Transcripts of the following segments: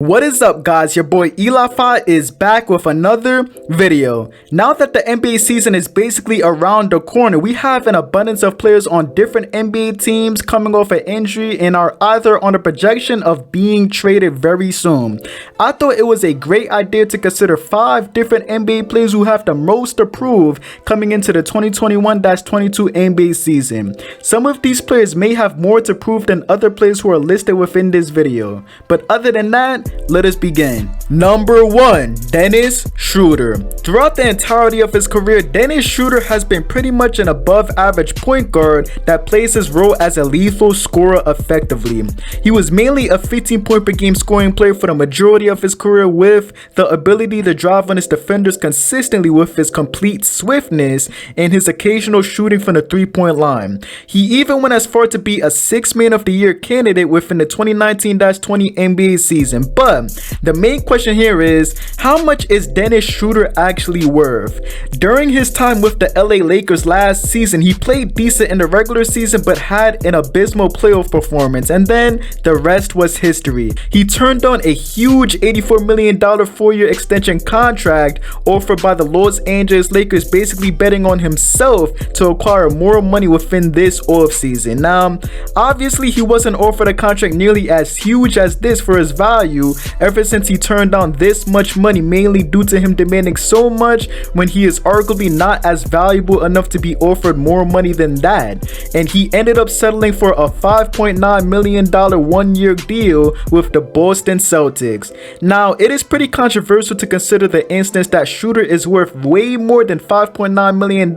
What is up, guys? Your boy Eli is back with another video. Now that the NBA season is basically around the corner, we have an abundance of players on different NBA teams coming off an injury and are either on a projection of being traded very soon. I thought it was a great idea to consider 5 different NBA players who have the most to prove coming into the 2021-22 NBA season. Some of these players may have more to prove than other players who are listed within this video. But other than that, let us begin. Number 1, Dennis Schroder. Throughout the entirety of his career, Dennis Schroder has been pretty much an above average point guard that plays his role as a lethal scorer effectively. He was mainly a 15-point per game scoring player for the majority of his career, with the ability to drive on his defenders consistently with his complete swiftness and his occasional shooting from the 3-point line. He even went as far to be a 6th Man of the Year candidate within the 2019-20 NBA season. But the main question here is, how much is Dennis Schroder actually worth? During his time with the LA Lakers last season, he played decent in the regular season but had an abysmal playoff performance, and then the rest was history. He turned on a huge $84 million 4-year extension contract offered by the Los Angeles Lakers, basically betting on himself to acquire more money within this offseason. Now, obviously he wasn't offered a contract nearly as huge as this for his value ever since he turned down this much money, mainly due to him demanding so much when he is arguably not as valuable enough to be offered more money than that. And he ended up settling for a $5.9 million 1-year deal with the Boston Celtics. Now, it is pretty controversial to consider the instance that Schroder is worth way more than $5.9 million,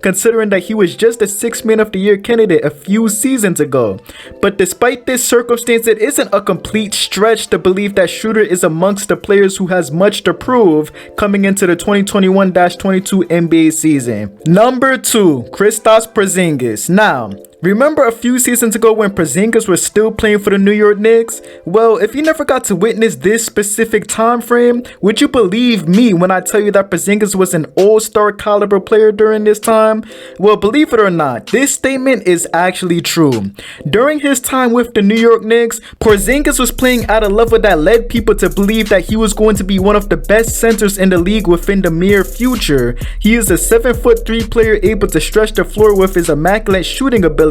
considering that he was just a 6th Man of the Year candidate a few seasons ago. But despite this circumstance, it isn't a complete stretch to believe that Schroder is amongst the players who has much to prove coming into the 2021-22 NBA season. Number 2, Kristaps Porzingis. Now, remember a few seasons ago when Porzingis was still playing for the New York Knicks? Well, if you never got to witness this specific time frame, would you believe me when I tell you that Porzingis was an all-star caliber player during this time? Well, believe it or not, this statement is actually true. During his time with the New York Knicks, Porzingis was playing at a level that led people to believe that he was going to be one of the best centers in the league within the near future. He is a 7'3" player able to stretch the floor with his immaculate shooting ability.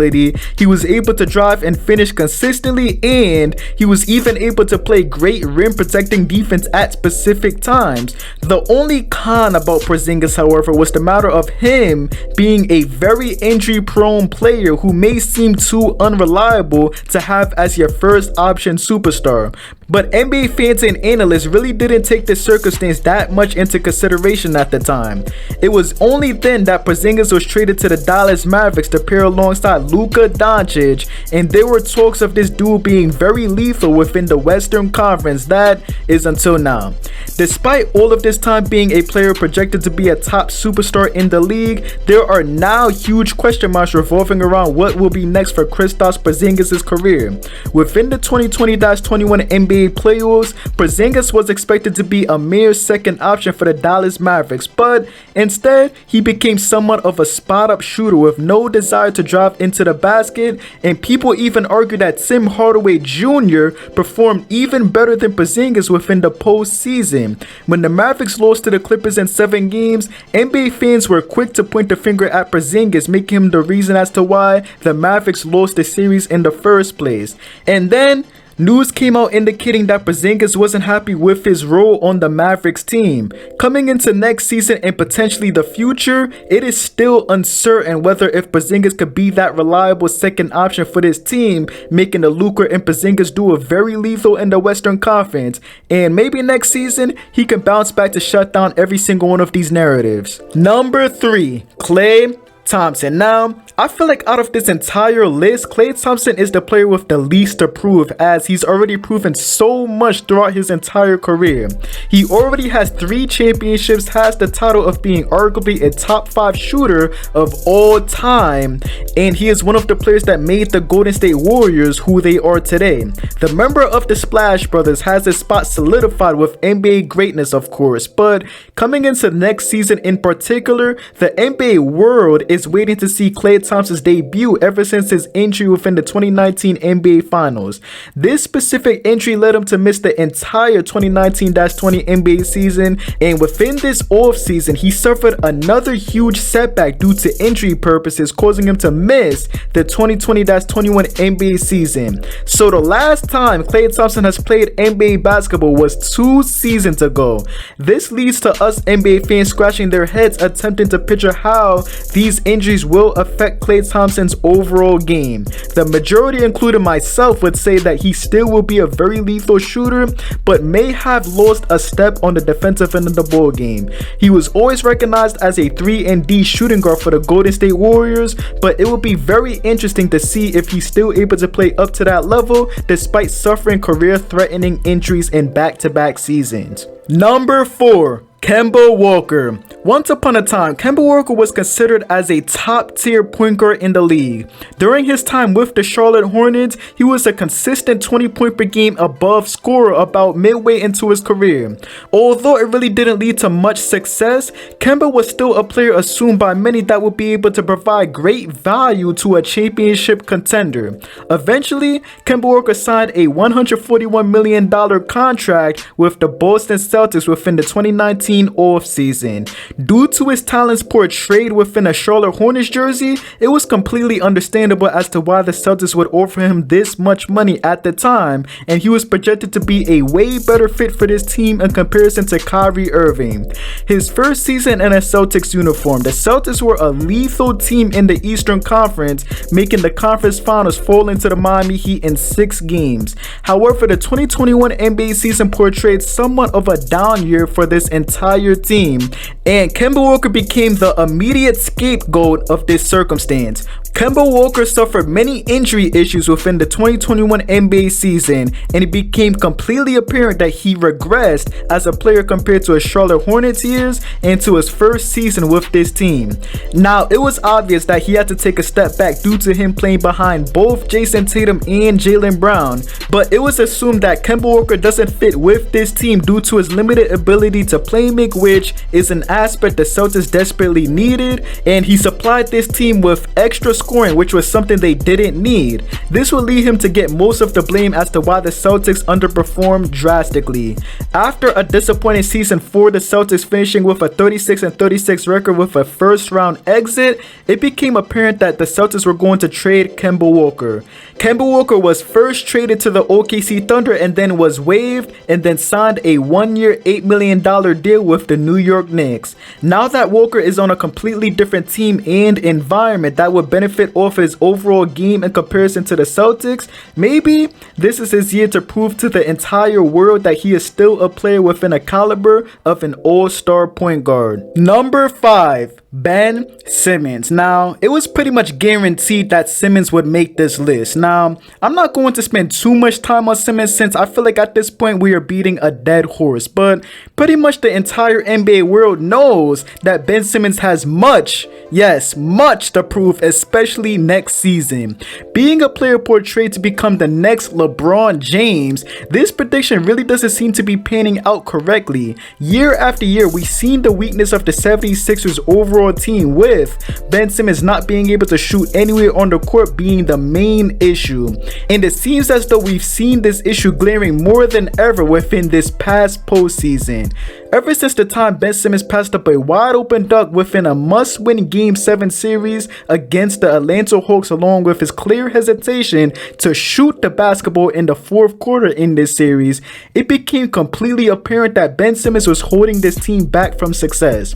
He was able to drive and finish consistently, and he was even able to play great rim protecting defense at specific times. The only con about Porzingis, however, was the matter of him being a very injury prone player who may seem too unreliable to have as your first option superstar. But NBA fans and analysts really didn't take this circumstance that much into consideration at the time. It was only then that Porzingis was traded to the Dallas Mavericks to pair alongside Luka Doncic, and there were talks of this duo being very lethal within the Western Conference. That is until now. Despite all of this time being a player projected to be a top superstar in the league, there are now huge question marks revolving around what will be next for Kristaps Porzingis' career. Within the 2020-21 NBA playoffs, Porzingis was expected to be a mere second option for the Dallas Mavericks, but instead he became somewhat of a spot-up shooter with no desire to drive into the basket, and people even argue that Tim Hardaway Jr. performed even better than Porzingis within the postseason. When the Mavericks lost to the Clippers in 7 games, NBA fans were quick to point the finger at Porzingis, making him the reason as to why the Mavericks lost the series in the first place. And then news came out indicating that Porzingis wasn't happy with his role on the Mavericks team. Coming into next season and potentially the future, it is still uncertain whether if Porzingis could be that reliable second option for this team, making the Luka and Porzingis duo very lethal in the Western Conference. And maybe next season, he can bounce back to shut down every single one of these narratives. Number 3, Klay Thompson. Now, I feel like out of this entire list, Klay Thompson is the player with the least to prove, as he's already proven so much throughout his entire career. He already has 3 championships, has the title of being arguably a top 5 shooter of all time, and he is one of the players that made the Golden State Warriors who they are today. The member of the Splash Brothers has his spot solidified with NBA greatness, of course, but coming into next season in particular, the NBA world is waiting to see Klay Thompson's debut ever since his injury within the 2019 NBA Finals. This specific injury led him to miss the entire 2019-20 NBA season, and within this offseason, he suffered another huge setback due to injury purposes, causing him to miss the 2020-21 NBA season. So the last time Klay Thompson has played NBA basketball was 2 seasons ago. This leads to us NBA fans scratching their heads attempting to picture how these injuries will affect Klay Thompson's overall game. The majority, including myself, would say that he still will be a very lethal shooter, but may have lost a step on the defensive end of the ball game. He was always recognized as a 3-and-D shooting guard for the Golden State Warriors, but it will be very interesting to see if he's still able to play up to that level despite suffering career-threatening injuries in back-to-back seasons. Number 4. Kemba Walker. Once upon a time, Kemba Walker was considered as a top-tier point guard in the league. During his time with the Charlotte Hornets, he was a consistent 20-point per game above scorer about midway into his career. Although it really didn't lead to much success, Kemba was still a player assumed by many that would be able to provide great value to a championship contender. Eventually, Kemba Walker signed a $141 million contract with the Boston Celtics within the 2019 offseason. Due to his talents portrayed within a Charlotte Hornets jersey, it was completely understandable as to why the Celtics would offer him this much money at the time, and he was projected to be a way better fit for this team in comparison to Kyrie Irving. His first season in a Celtics uniform, the Celtics were a lethal team in the Eastern Conference, making the conference finals fall into the Miami Heat in 6 games. However, the 2021 NBA season portrayed somewhat of a down year for this entire team, and Kemba Walker became the immediate scapegoat of this circumstance. Kemba Walker suffered many injury issues within the 2021 NBA season, and it became completely apparent that he regressed as a player compared to his Charlotte Hornets years and to his first season with this team. Now, it was obvious that he had to take a step back due to him playing behind both Jason Tatum and Jaylen Brown, but it was assumed that Kemba Walker doesn't fit with this team due to his limited ability to play make, which is an aspect the Celtics desperately needed, and he supplied this team with extra scoring, which was something they didn't need. This will lead him to get most of the blame as to why the Celtics underperformed drastically. After a disappointing season for the Celtics, finishing with a 36-36 record with a first round exit, it became apparent that the Celtics were going to trade Kemba Walker. Kemba Walker was first traded to the OKC Thunder and then was waived and then signed a 1-year $8 million deal with the New York Knicks. Now that Walker is on a completely different team and environment that would benefit off his overall game in comparison to the Celtics, maybe this is his year to prove to the entire world that he is still a player within a caliber of an all-star point guard. Number 5. Ben Simmons. Now, it was pretty much guaranteed that Simmons would make this list. Now, I'm not going to spend too much time on Simmons since I feel like at this point we are beating a dead horse, but pretty much the entire NBA world knows that Ben Simmons has much to prove, especially next season. Being a player portrayed to become the next LeBron James, this prediction really doesn't seem to be panning out correctly. Year after year, we've seen the weakness of the 76ers overall team, with Ben Simmons not being able to shoot anywhere on the court being the main issue. And it seems as though we've seen this issue glaring more than ever within this past postseason. Ever since the time Ben Simmons passed up a wide open dunk within a must-win Game 7 series against the Atlanta Hawks, along with his clear hesitation to shoot the basketball in the fourth quarter in this series, it became completely apparent that Ben Simmons was holding this team back from success.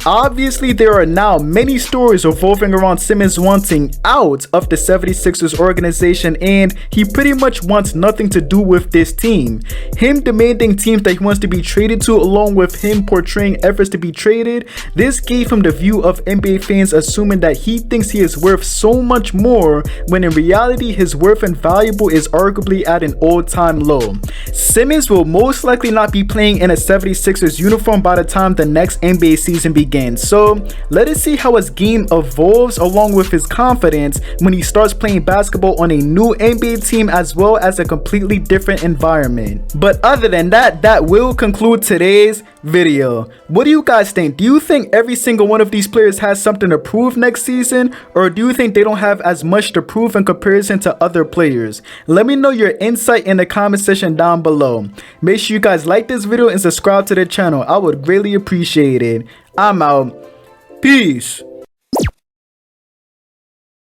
Obviously, there are now many stories revolving around Simmons wanting out of the 76ers organization, and he pretty much wants nothing to do with this team. Him demanding teams that he wants to be traded to, along with him portraying efforts to be traded, this gave him the view of NBA fans assuming that he thinks he is worth so much more, when in reality his worth and valuable is arguably at an all-time low. Simmons will most likely not be playing in a 76ers uniform by the time the next NBA season begins, so Let us see how his game evolves along with his confidence when he starts playing basketball on a new NBA team as well as a completely different environment. But other than that, that will conclude today's video. What do you guys think? Do you think every single one of these players has something to prove next season, or do you think they don't have as much to prove in comparison to other players? Let me know your insight in the comment section down below. Make sure you guys like this video and subscribe to the channel. I would greatly appreciate it. I'm out. Peace.